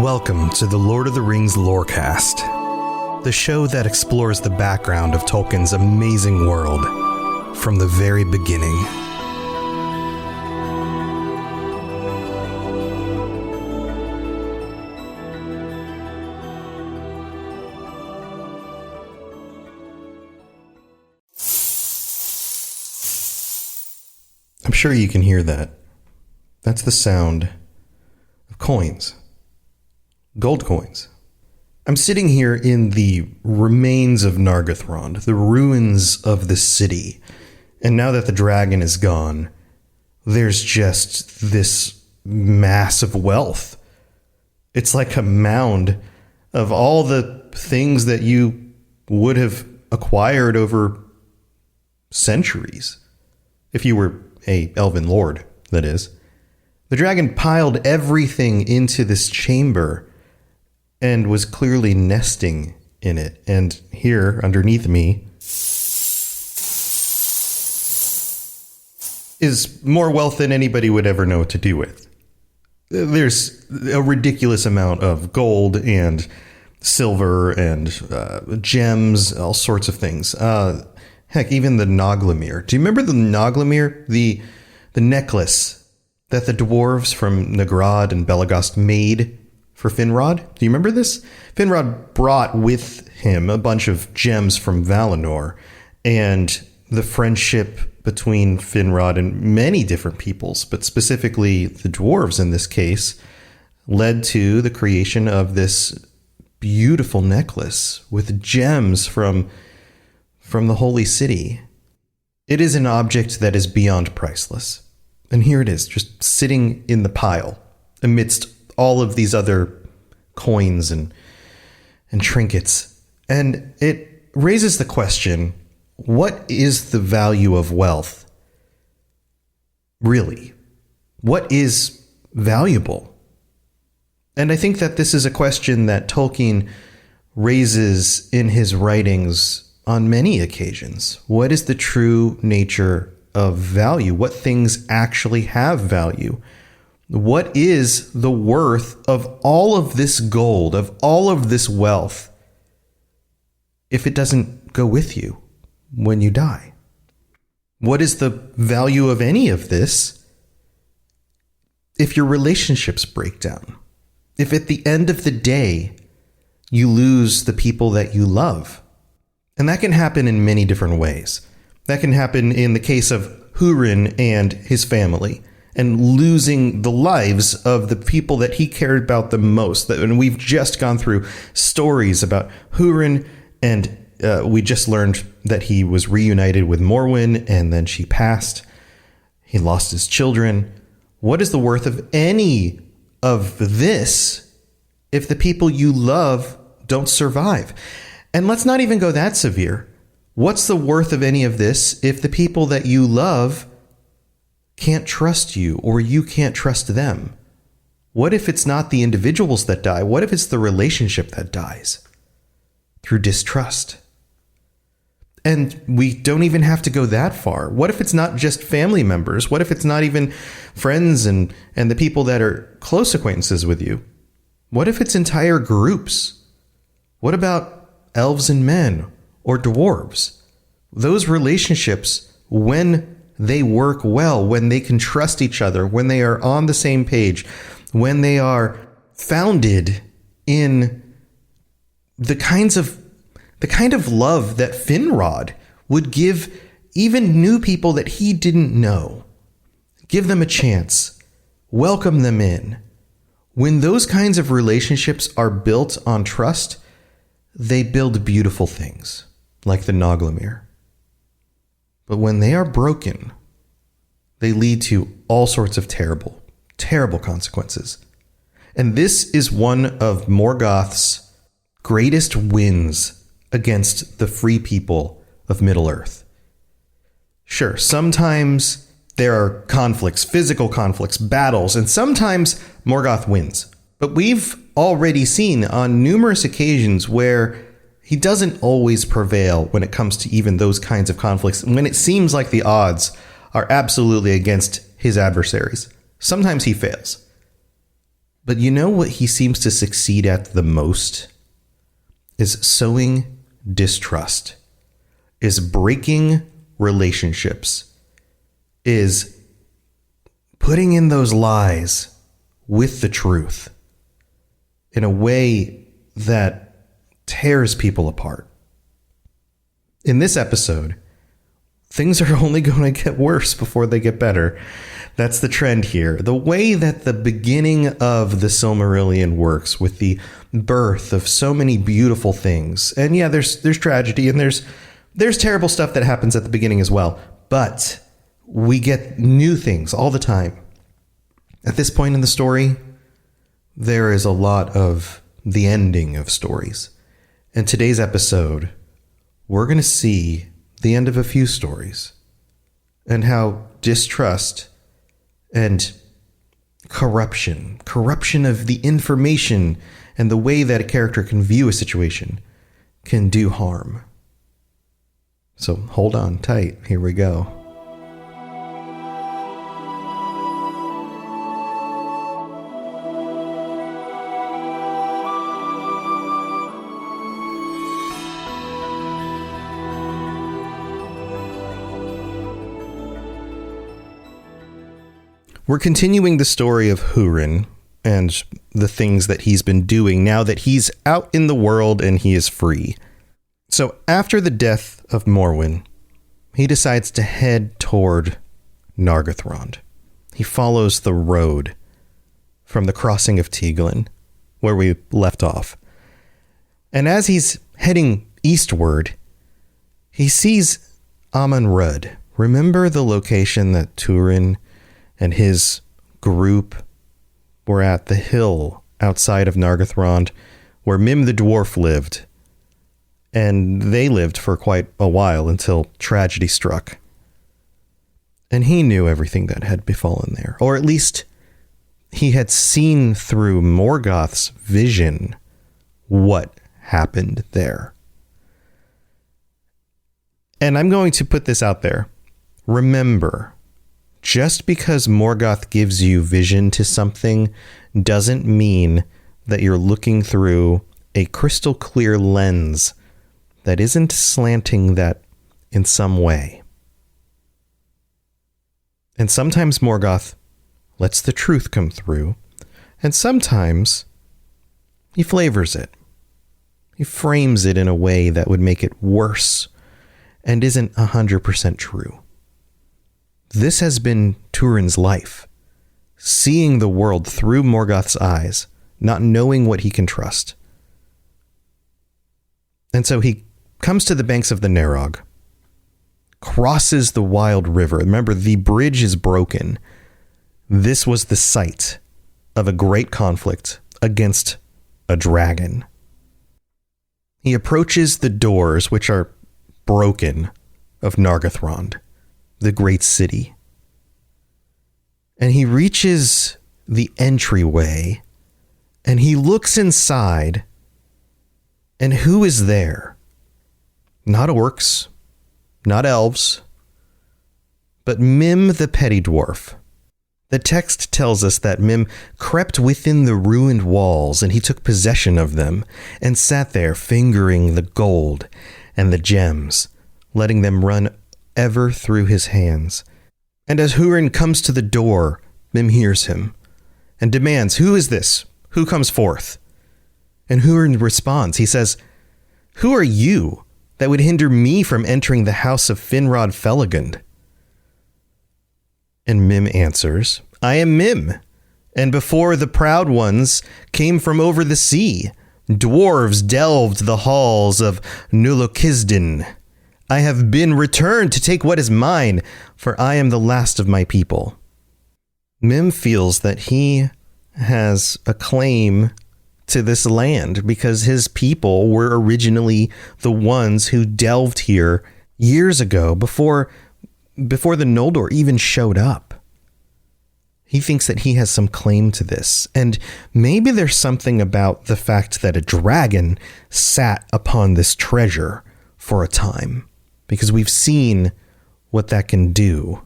Welcome to the Lord of the Rings Lorecast, the show that explores the background of Tolkien's amazing world from the very beginning. I'm sure you can hear that. That's the sound of coins. Gold coins. I'm sitting here in the remains of Nargothrond, the ruins of the city. And now that the dragon is gone, there's just this mass of wealth. It's like a mound of all the things that you would have acquired over centuries. If you were a elven lord, that is. The dragon piled everything into this chamber and was clearly nesting in it. And here, underneath me, is more wealth than anybody would ever know what to do with. There's a ridiculous amount of gold and silver and gems, all sorts of things. Heck, even the Nauglamir. Do you remember the Nauglamir? The necklace that the dwarves from Nargothrond and Belagost made for Finrod? Do you remember this? Finrod brought with him a bunch of gems from Valinor, and the friendship between Finrod and many different peoples, but specifically the dwarves in this case, led to the creation of this beautiful necklace with gems from the holy city. It is an object that is beyond priceless. And here it is, just sitting in the pile amidst all of these other coins and trinkets. And it raises the question, what is the value of wealth? Really? What is valuable? And I think that this is a question that Tolkien raises in his writings on many occasions. What is the true nature of value? What things actually have value? What is the worth of all of this gold, of all of this wealth, if it doesn't go with you when you die? What is the value of any of this if your relationships break down? If at the end of the day, you lose the people that you love? And that can happen in many different ways. That can happen in the case of Hurin and his family, and losing the lives of the people that he cared about the most. And we've just gone through stories about Hurin, and we just learned that he was reunited with Morwen, and then she passed. He lost his children. What is the worth of any of this if the people you love don't survive? And let's not even go that severe. What's the worth of any of this if the people that you love can't trust you, or you can't trust them? What if it's not the individuals that die? What if it's the relationship that dies through distrust? And we don't even have to go that far. What if it's not just family members? What if it's not even friends and the people that are close acquaintances with you? What if it's entire groups? What about elves and men or dwarves? Those relationships, when they work well, when they can trust each other, when they are on the same page, when they are founded in the kind of love that Finrod would give even new people that he didn't know. Give them a chance. Welcome them in. When those kinds of relationships are built on trust, they build beautiful things, like the Nauglamir. But when they are broken, they lead to all sorts of terrible, terrible consequences. And this is one of Morgoth's greatest wins against the free people of Middle-earth. Sure, sometimes there are conflicts, physical conflicts, battles, and sometimes Morgoth wins. But we've already seen on numerous occasions where he doesn't always prevail when it comes to even those kinds of conflicts, when it seems like the odds are absolutely against his adversaries. Sometimes he fails. But you know what he seems to succeed at the most? Is sowing distrust, is breaking relationships, is putting in those lies with the truth in a way that tears people apart. In this episode, things are only going to get worse before they get better. That's the trend here. The way that the beginning of the Silmarillion works with the birth of so many beautiful things. And yeah, there's tragedy and there's terrible stuff that happens at the beginning as well. But we get new things all the time. At this point in the story, there is a lot of the ending of stories. In today's episode, we're going to see the end of a few stories and how distrust and corruption of the information and the way that a character can view a situation can do harm. So hold on tight. Here we go. We're continuing the story of Hurin and the things that he's been doing now that he's out in the world and he is free. So after the death of Morwen, he decides to head toward Nargothrond. He follows the road from the crossing of Tieglin, where we left off. And as he's heading eastward, he sees Aman-Rud. Remember the location that Turin and his group were at, the hill outside of Nargothrond, where Mim the dwarf lived. And they lived for quite a while until tragedy struck. And he knew everything that had befallen there. Or at least he had seen through Morgoth's vision what happened there. And I'm going to put this out there. Remember, just because Morgoth gives you vision to something doesn't mean that you're looking through a crystal clear lens that isn't slanting that in some way. And sometimes Morgoth lets the truth come through, and sometimes he flavors it. He frames it in a way that would make it worse and isn't 100% true. This has been Turin's life, seeing the world through Morgoth's eyes, not knowing what he can trust. And so he comes to the banks of the Narog, crosses the wild river. Remember, the bridge is broken. This was the site of a great conflict against a dragon. He approaches the doors, which are broken, of Nargothrond, the great city. And he reaches the entryway, and he looks inside, and who is there? Not orcs, not elves, but Mim the petty dwarf. The text tells us that Mim crept within the ruined walls, and he took possession of them, and sat there fingering the gold and the gems, letting them run ever through his hands. And as Hurin comes to the door, Mim hears him, and demands, "Who is this? Who comes forth?" And Hurin responds. He says, "Who are you that would hinder me from entering the house of Finrod Felagund?" And Mim answers, "I am Mim, and before the proud ones came from over the sea, dwarves delved the halls of Nulokisden. I have been returned to take what is mine, for I am the last of my people." Mim feels that he has a claim to this land because his people were originally the ones who delved here years ago before the Noldor even showed up. He thinks that he has some claim to this, and maybe there's something about the fact that a dragon sat upon this treasure for a time, because we've seen what that can do.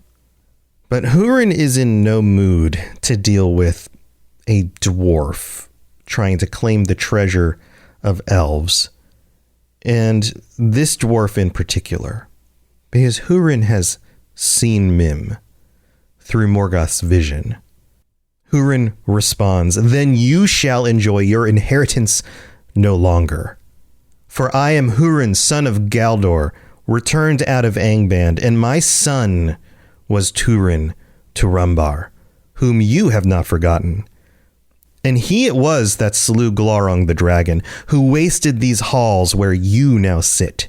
But Hurin is in no mood to deal with a dwarf trying to claim the treasure of elves. And this dwarf in particular, because Hurin has seen Mim through Morgoth's vision. Hurin responds, "Then you shall enjoy your inheritance no longer. For I am Hurin, son of Galdor, returned out of Angband, and my son was Turin Turambar, whom you have not forgotten. And he it was that slew Glaurung the dragon, who wasted these halls where you now sit.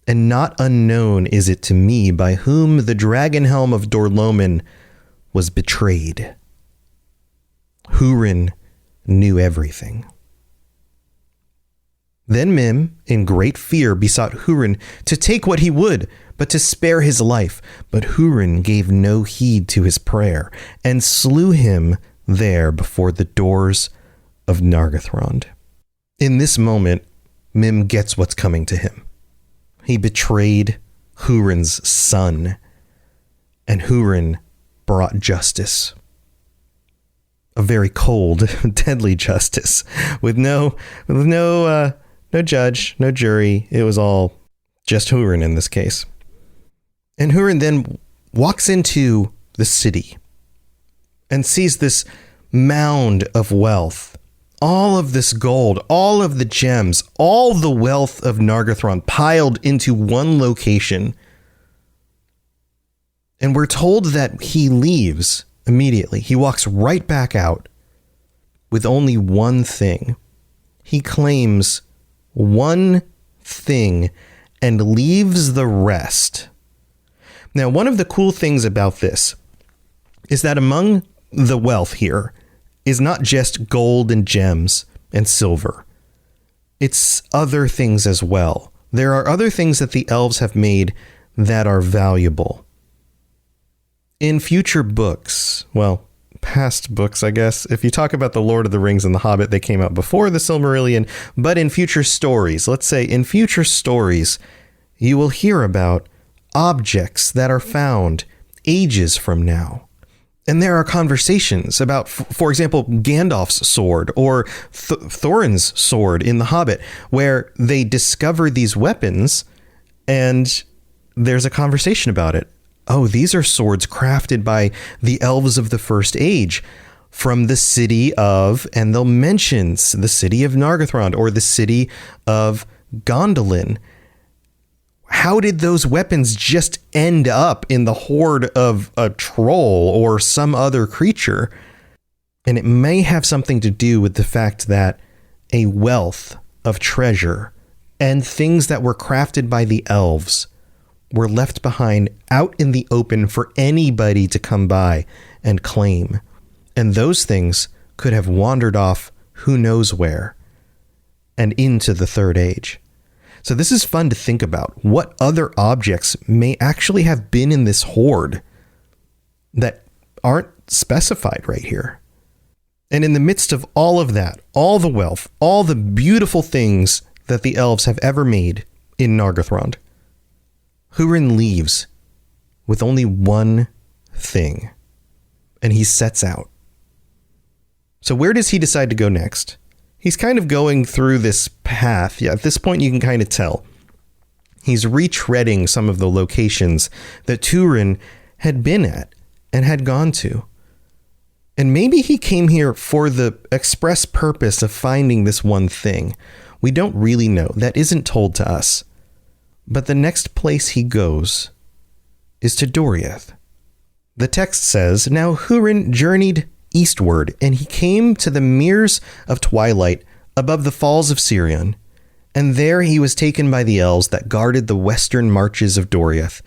And not unknown is it to me by whom the dragon helm of Dorloman was betrayed." Hurin knew everything. Then Mim, in great fear, besought Hurin to take what he would, but to spare his life. But Hurin gave no heed to his prayer, and slew him there before the doors of Nargothrond. In this moment, Mim gets what's coming to him. He betrayed Hurin's son, and Hurin brought justice. A very cold, deadly justice, with no judge, no jury. It was all just Hurin in this case. And Hurin then walks into the city and sees this mound of wealth, all of this gold, all of the gems, all the wealth of Nargothrond piled into one location. And we're told that he leaves immediately. He walks right back out with only one thing. He claims one thing and leaves the rest. Now, one of the cool things about this is that among the wealth here is not just gold and gems and silver. It's other things as well. There are other things that the elves have made that are valuable. In future books, well, past books, I guess, if you talk about the Lord of the Rings and the Hobbit, they came out before the Silmarillion, but in future stories, let's say in future stories, you will hear about objects that are found ages from now. And there are conversations about, for example, Gandalf's sword or Thorin's sword in The Hobbit, where they discover these weapons and there's a conversation about it. Oh, these are swords crafted by the elves of the First Age from the city of, and they'll mention the city of Nargothrond or the city of Gondolin. How did those weapons just end up in the hoard of a troll or some other creature? And it may have something to do with the fact that a wealth of treasure and things that were crafted by the elves were left behind out in the open for anybody to come by and claim. And those things could have wandered off who knows where and into the Third Age. So this is fun to think about. What other objects may actually have been in this hoard that aren't specified right here? And in the midst of all of that, all the wealth, all the beautiful things that the elves have ever made in Nargothrond, Hurin leaves with only one thing, and he sets out. So where does he decide to go next? He's kind of going through this path. Yeah, at this point you can kind of tell. He's retreading some of the locations that Turin had been at and had gone to. And maybe he came here for the express purpose of finding this one thing. We don't really know. That isn't told to us. But the next place he goes is to Doriath. The text says, "Now Hurin journeyed eastward, and he came to the Meres of Twilight above the falls of Sirion. And there he was taken by the elves that guarded the western marches of Doriath,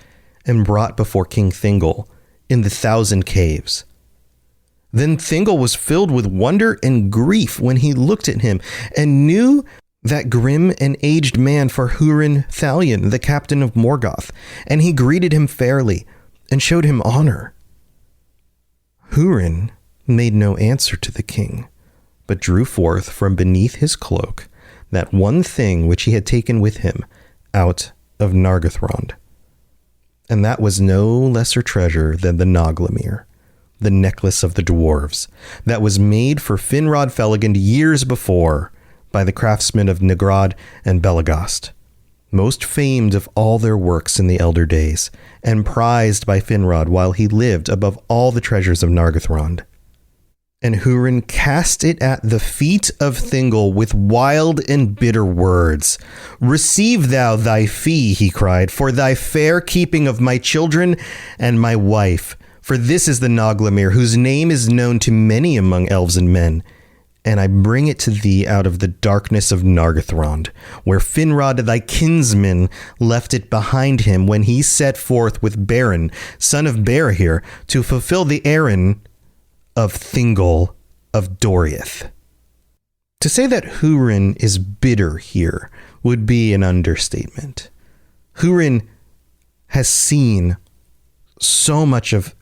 and brought before King Thingol in the 1,000 caves. Then Thingol was filled with wonder and grief when he looked at him, and knew that grim and aged man for Hurin Thalion, the captain of Morgoth, and he greeted him fairly, and showed him honor. Hurin made no answer to the king, but drew forth from beneath his cloak that one thing which he had taken with him out of Nargothrond. And that was no lesser treasure than the Noglamir, the necklace of the dwarves that was made for Finrod Felagund years before by the craftsmen of Nigrod and Belagast, most famed of all their works in the elder days, and prized by Finrod while he lived above all the treasures of Nargothrond. And Hurin cast it at the feet of Thingol with wild and bitter words. "Receive thou thy fee," he cried, "for thy fair keeping of my children and my wife. For this is the Noglamir, whose name is known to many among elves and men. And I bring it to thee out of the darkness of Nargothrond, where Finrod thy kinsman left it behind him when he set forth with Beren, son of Barahir, to fulfill the errand of Thingol of Doriath." To say that Hurin is bitter here would be an understatement. Hurin has seen so much of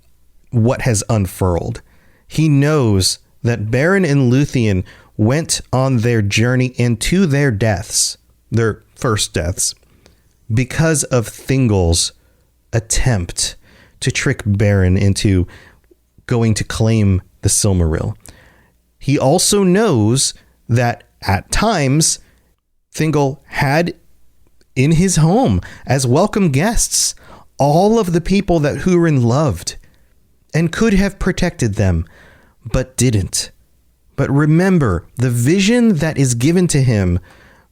what has unfurled. He knows that Beren and Luthien went on their journey and to their deaths, their first deaths, because of Thingol's attempt to trick Beren into going to claim the Silmaril. He also knows that at times Thingol had in his home as welcome guests all of the people that Hurin loved and could have protected them, but didn't. But remember, the vision that is given to him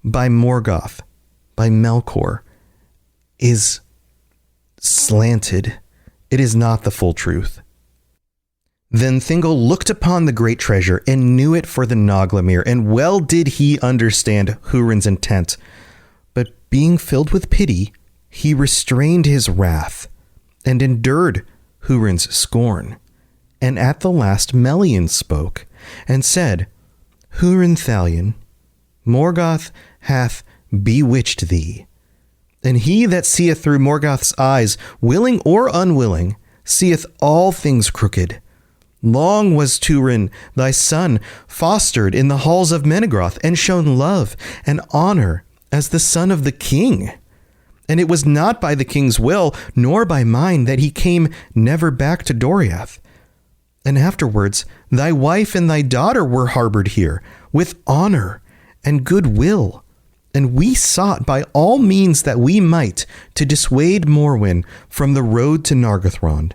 by Morgoth, by Melkor, is slanted. It is not the full truth. Then Thingol looked upon the great treasure and knew it for the Noglamir, and well did he understand Hurin's intent. But being filled with pity, he restrained his wrath and endured Hurin's scorn. And at the last Melian spoke and said, "Hurin Thalion, Morgoth hath bewitched thee. And he that seeth through Morgoth's eyes, willing or unwilling, seeth all things crooked. Long was Turin, thy son, fostered in the halls of Menegroth, and shown love and honor as the son of the king. And it was not by the king's will, nor by mine, that he came never back to Doriath. And afterwards, thy wife and thy daughter were harbored here, with honor and goodwill. And we sought by all means that we might to dissuade Morwen from the road to Nargothrond.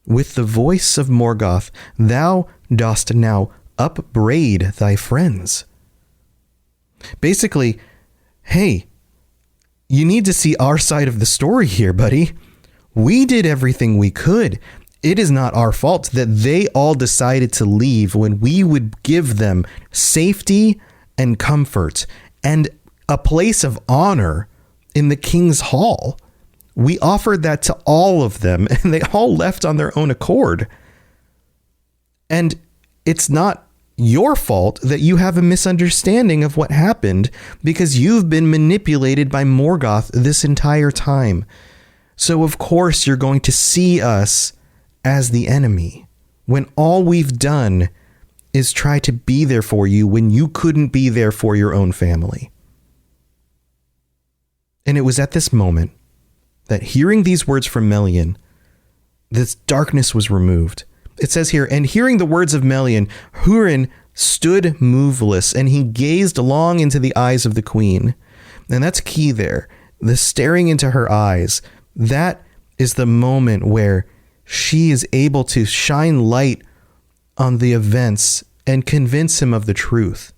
With the voice of Morgoth, thou dost now upbraid thy friends." Basically, hey, you need to see our side of the story here, buddy. We did everything we could. It is not our fault that they all decided to leave when we would give them safety and comfort and a place of honor in the king's hall. We offered that to all of them, and they all left on their own accord. And it's not your fault that you have a misunderstanding of what happened, because you've been manipulated by Morgoth this entire time. So of course you're going to see us as the enemy, when all we've done is try to be there for you when you couldn't be there for your own family. And it was at this moment that, hearing these words from Melian, this darkness was removed. It says here, "And hearing the words of Melian, Hurin stood moveless, and he gazed long into the eyes of the queen." And that's key there. The staring into her eyes, that is the moment where she is able to shine light on the events and convince him of the truth.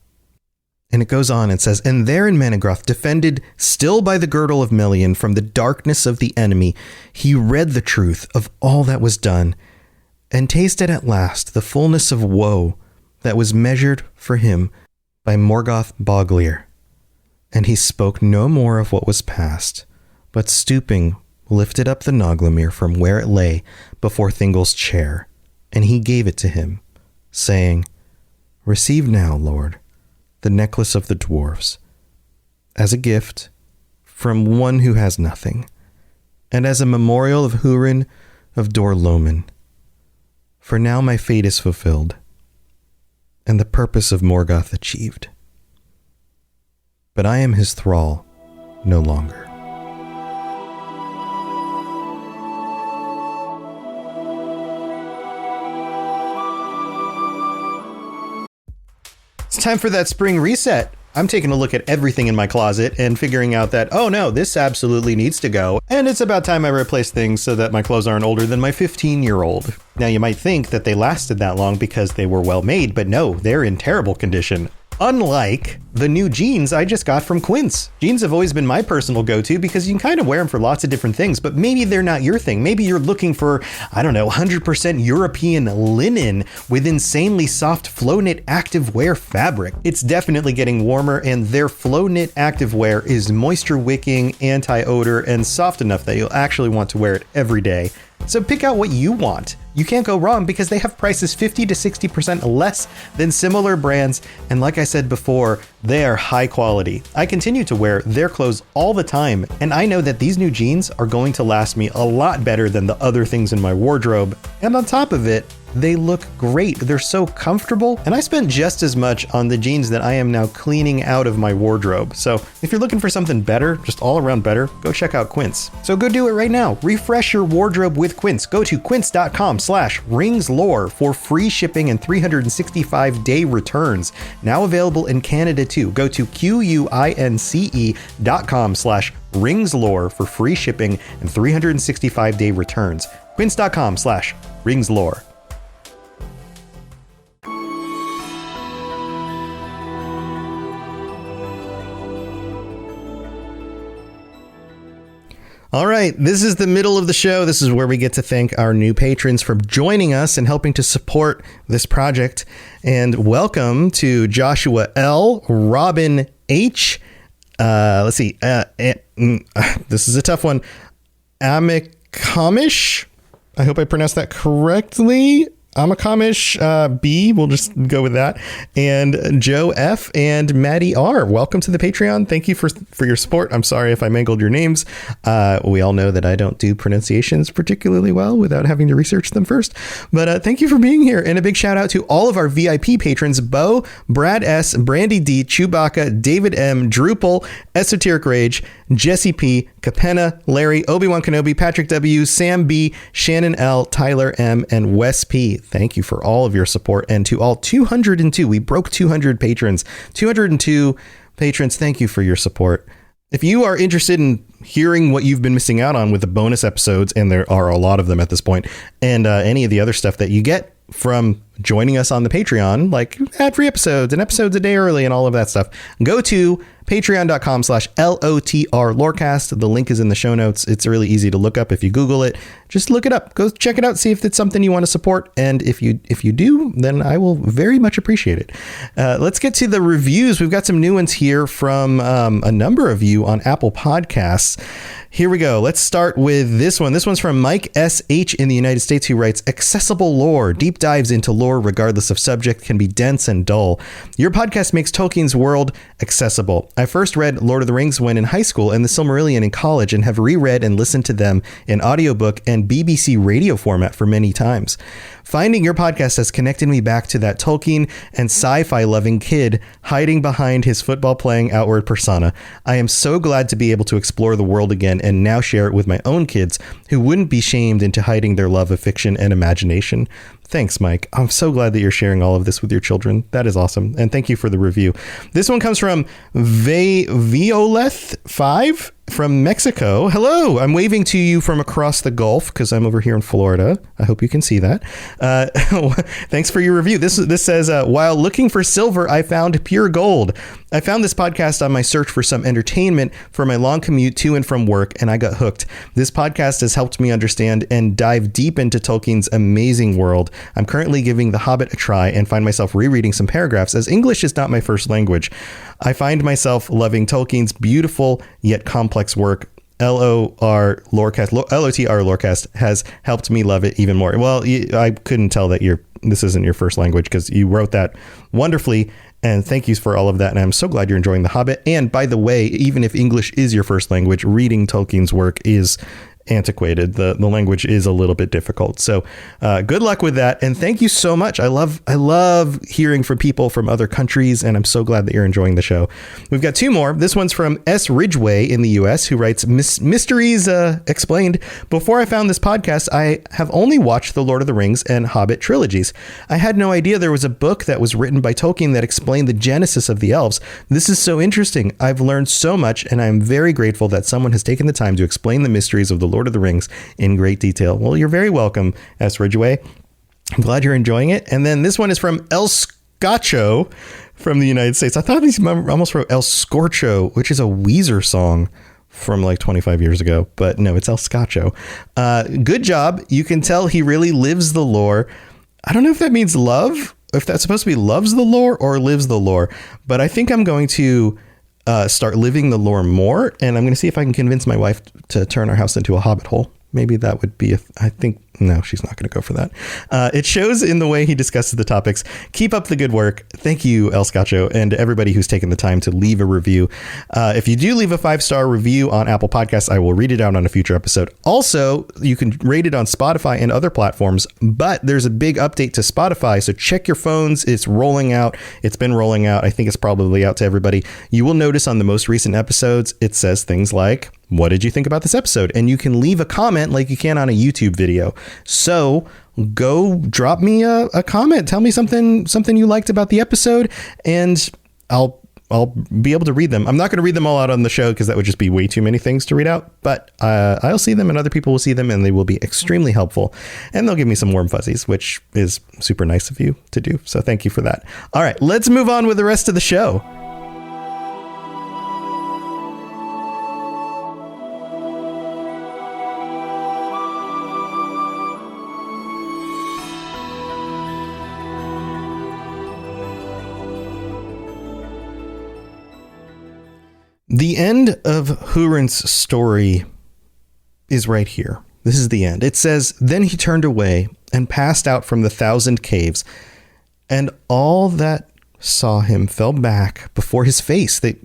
And it goes on and says, "And there in Menegroth, defended still by the girdle of Melian from the darkness of the enemy, he read the truth of all that was done, and tasted at last the fullness of woe that was measured for him by Morgoth Boglir. And he spoke no more of what was past, but stooping, lifted up the Noglamir from where it lay before Thingol's chair, and he gave it to him, saying, 'Receive now, Lord, the necklace of the dwarves, as a gift from one who has nothing, and as a memorial of Hurin of Dor Lomin. For now my fate is fulfilled, and the purpose of Morgoth achieved. But I am his thrall no longer.'" It's time for that spring reset. I'm taking a look at everything in my closet and figuring out that, oh no, this absolutely needs to go. And it's about time I replace things so that my clothes aren't older than my 15-year-old. Now you might think that they lasted that long because they were well made, but no, they're in terrible condition. Unlike the new jeans I just got from Quince. Jeans have always been my personal go-to because you can kind of wear them for lots of different things, but maybe they're not your thing. Maybe you're looking for, 100% European linen with insanely soft flow knit activewear fabric. It's definitely getting warmer, and their flow knit activewear is moisture wicking, anti-odor, and soft enough that you'll actually want to wear it every day. So pick out what you want. You can't go wrong because they have prices 50 to 60% less than similar brands. And like I said before, they are high quality. I continue to wear their clothes all the time, and I know that these new jeans are going to last me a lot better than the other things in my wardrobe. And on top of it, they look great. They're so comfortable. And I spent just as much on the jeans that I am now cleaning out of my wardrobe. So if you're looking for something better, just all around better, go check out Quince. So go do it right now. Refresh your wardrobe with Quince. Go to quince.com/ringslore for free shipping and 365-day returns. Now available in Canada too. Go to quince.com/ringslore for free shipping and 365-day returns. Quince.com/ringslore. All right, this is the middle of the show. This is where we get to thank our new patrons for joining us and helping to support this project. And welcome to Joshua L., Robin H., this is a tough one, Amikamish. I hope I pronounced that correctly. Amakamish B, we'll just go with that, and Joe F and Maddie R. Welcome to the Patreon. Thank you for your support. I'm sorry if I mangled your names. We all know that I don't do pronunciations particularly well without having to research them first, but thank you for being here. And a big shout out to all of our VIP patrons: Bo, Brad S, Brandy D, Chewbacca, David M, Drupal, Esoteric Rage, Jesse P, Capenna, Larry, Obi-Wan Kenobi, Patrick W, Sam B, Shannon L, Tyler M, and Wes P. Thank you for all of your support. And to all 202, we broke 200 patrons. 202 patrons, thank you for your support. If you are interested in hearing what you've been missing out on with the bonus episodes, and there are a lot of them at this point, and any of the other stuff that you get from joining us on the Patreon, like ad-free episodes and episodes a day early and all of that stuff, go to patreon.com/LOTR Lorecast. The link is in the show notes. It's really easy to look up. If you Google it, just look it up. Go check it out. See if it's something you want to support. And if you do, then I will very much appreciate it. Let's get to the reviews. We've got some new ones here from a number of you on Apple Podcasts. Here we go. Let's start with this one. This one's from Mike S.H. in the United States, who writes, "Accessible lore. Deep dives into lore, regardless of subject, can be dense and dull. Your podcast makes Tolkien's world accessible. I first read Lord of the Rings when in high school and the Silmarillion in college, and have reread and listened to them in audiobook and BBC radio format for many times. Finding your podcast has connected me back to that Tolkien and sci-fi loving kid hiding behind his football playing outward persona. I am so glad to be able to explore the world again and now share it with my own kids who wouldn't be shamed into hiding their love of fiction and imagination." Thanks, Mike. I'm so glad that you're sharing all of this with your children. That is awesome. And thank you for the review. This one comes from Violeth5 from Mexico. "Hello, I'm waving to you from across the Gulf because I'm over here in Florida. I hope you can see that. Thanks for your review. This says, while looking for silver, I found pure gold. I found this podcast on my search for some entertainment for my long commute to and from work, and I got hooked. This podcast has helped me understand and dive deep into Tolkien's amazing world. I'm currently giving The Hobbit a try and find myself rereading some paragraphs, as English is not my first language. I find myself loving Tolkien's beautiful yet complex work. LOTR Lorecast has helped me love it even more." Well, I couldn't tell that this isn't your first language because you wrote that wonderfully. And thank you for all of that. And I'm so glad you're enjoying The Hobbit. And by the way, even if English is your first language, reading Tolkien's work is antiquated. The language is a little bit difficult. So good luck with that. And thank you so much. I love hearing from people from other countries, and I'm so glad that you're enjoying the show. We've got two more. This one's from S. Ridgway in the US, who writes, Mysteries Explained. Before I found this podcast, I have only watched the Lord of the Rings and Hobbit trilogies. I had no idea there was a book that was written by Tolkien that explained the genesis of the elves. This is so interesting. I've learned so much, and I'm very grateful that someone has taken the time to explain the mysteries of the Lord of the Rings in great detail. Well, you're very welcome, S. Ridgway. I'm glad you're enjoying it. And then this one is from El Scotcho from the United States. I thought he almost wrote El Scorcho, which is a Weezer song from like 25 years ago, but no, it's El Scotcho. Good job. You can tell he really lives the lore. I don't know if that means love, if that's supposed to be loves the lore or lives the lore, but I think I'm going to start living the lore more, and I'm going to see if I can convince my wife to turn our house into a hobbit hole. Maybe that would be, I think, no, she's not going to go for that. It shows in the way he discusses the topics. Keep up the good work. Thank you, El Scotcho, and everybody who's taken the time to leave a review. If you do leave a 5-star review on Apple Podcasts, I will read it out on a future episode. Also, you can rate it on Spotify and other platforms, but there's a big update to Spotify, so check your phones. It's rolling out. It's been rolling out. I think it's probably out to everybody. You will notice on the most recent episodes, it says things like, what did you think about this episode? And you can leave a comment like you can on a YouTube video. So go drop me a comment. Tell me something you liked about the episode, and I'll be able to read them. I'm not going to read them all out on the show because that would just be way too many things to read out, but I'll see them and other people will see them, and they will be extremely helpful, and they'll give me some warm fuzzies, which is super nice of you to do. So thank you for that. All right, let's move on with the rest of the show. The end of Hurin's story is right here. This is the end. It says, then he turned away and passed out from the 1,000 caves, and all that saw him fell back before his face. They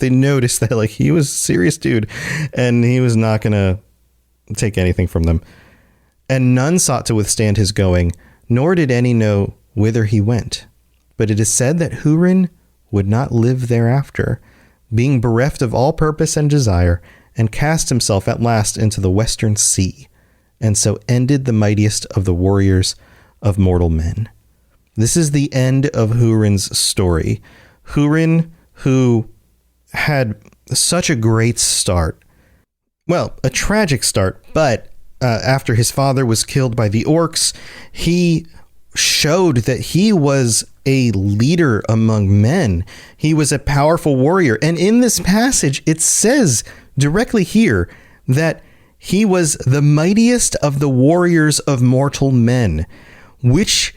noticed that like he was a serious dude, and he was not going to take anything from them. And none sought to withstand his going, nor did any know whither he went. But it is said that Hurin would not live thereafter, being bereft of all purpose and desire, and cast himself at last into the western sea, and so ended the mightiest of the warriors of mortal men. This is the end of Hurin's story. Hurin, who had such a great start, well, a tragic start, but after his father was killed by the orcs, he showed that he was a leader among men. He was a powerful warrior. And in this passage, it says directly here that he was the mightiest of the warriors of mortal men, which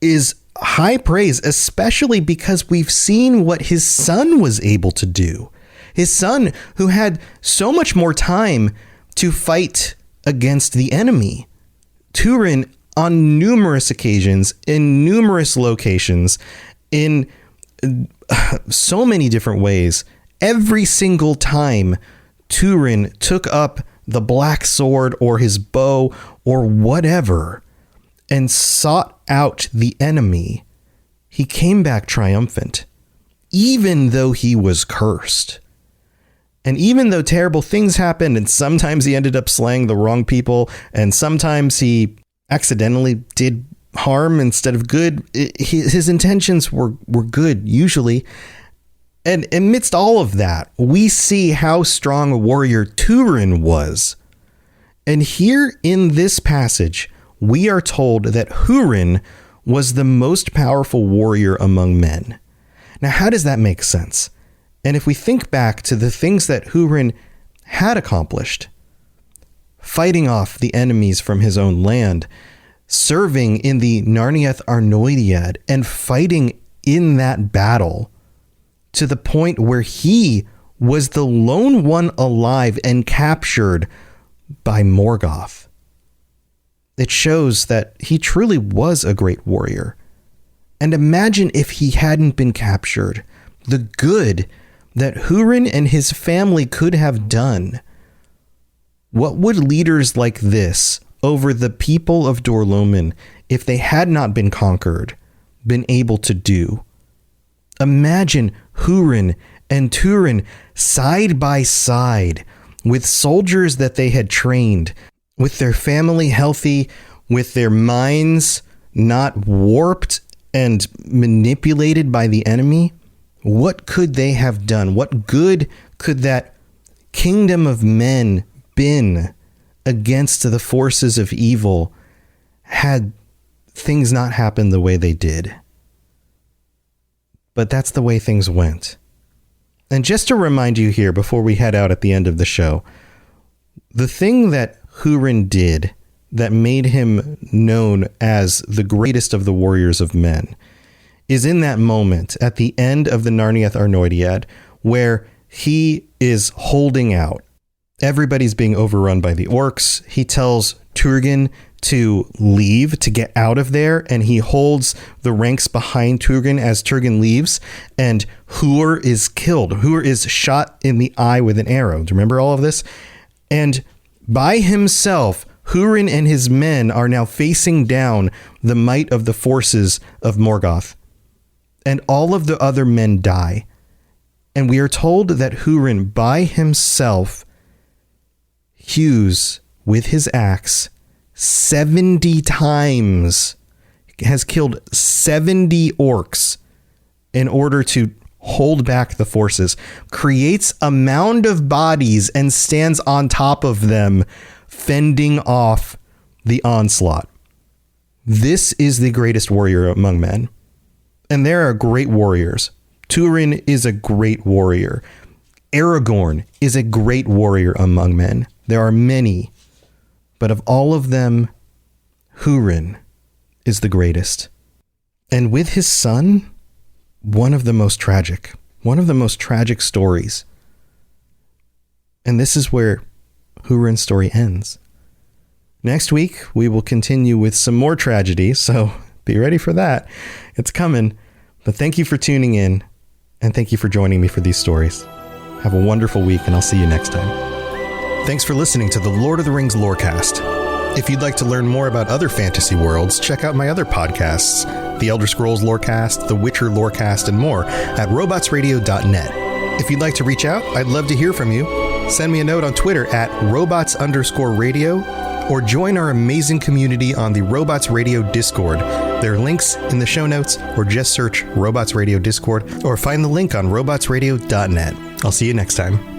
is high praise, especially because we've seen what his son was able to do. His son, who had so much more time to fight against the enemy. Hurin, on numerous occasions, in numerous locations, in so many different ways, every single time Hurin took up the black sword or his bow or whatever and sought out the enemy, he came back triumphant, even though he was cursed. And even though terrible things happened, and sometimes he ended up slaying the wrong people, and sometimes he accidentally did harm instead of good, his intentions were good usually. And amidst all of that, we see how strong a warrior Hurin was. And here in this passage, we are told that Hurin was the most powerful warrior among men. Now, how does that make sense? And if we think back to the things that Hurin had accomplished, fighting off the enemies from his own land, serving in the Narniath Arnoediad, and fighting in that battle to the point where he was the lone one alive and captured by Morgoth. It shows that he truly was a great warrior. And imagine if he hadn't been captured, the good that Hurin and his family could have done. What would leaders like this over the people of Dor-lómin, if they had not been conquered, been able to do? Imagine Hurin and Turin side by side with soldiers that they had trained, with their family healthy, with their minds not warped and manipulated by the enemy. What could they have done? What good could that kingdom of men been against the forces of evil had things not happened the way they did? But that's the way things went. And just to remind you here before we head out at the end of the show, the thing that Hurin did that made him known as the greatest of the warriors of men is in that moment at the end of the Narniath Arnoediad, where he is holding out. Everybody's being overrun by the orcs. He tells Turgon to leave, to get out of there, and he holds the ranks behind Turgon as Turgon leaves, and Hur is killed. Hur is shot in the eye with an arrow. Do you remember all of this? And by himself, Hurin and his men are now facing down the might of the forces of Morgoth. And all of the other men die. And we are told that Hurin by himself hews with his axe 70 times, has killed 70 orcs in order to hold back the forces, creates a mound of bodies and stands on top of them, fending off the onslaught. This is the greatest warrior among men. And there are great warriors. Turin is a great warrior. Aragorn is a great warrior among men. There are many, but of all of them, Hurin is the greatest. And with his son, one of the most tragic stories. And this is where Hurin's story ends. Next week, we will continue with some more tragedy, so be ready for that. It's coming. But thank you for tuning in, and thank you for joining me for these stories. Have a wonderful week, and I'll see you next time. Thanks for listening to the Lord of the Rings Lorecast. If you'd like to learn more about other fantasy worlds, check out my other podcasts, The Elder Scrolls Lorecast, The Witcher Lorecast, and more at robotsradio.net. If you'd like to reach out, I'd love to hear from you. Send me a note on Twitter at robots_radio, or join our amazing community on the Robots Radio Discord. There are links in the show notes, or just search Robots Radio Discord, or find the link on robotsradio.net. I'll see you next time.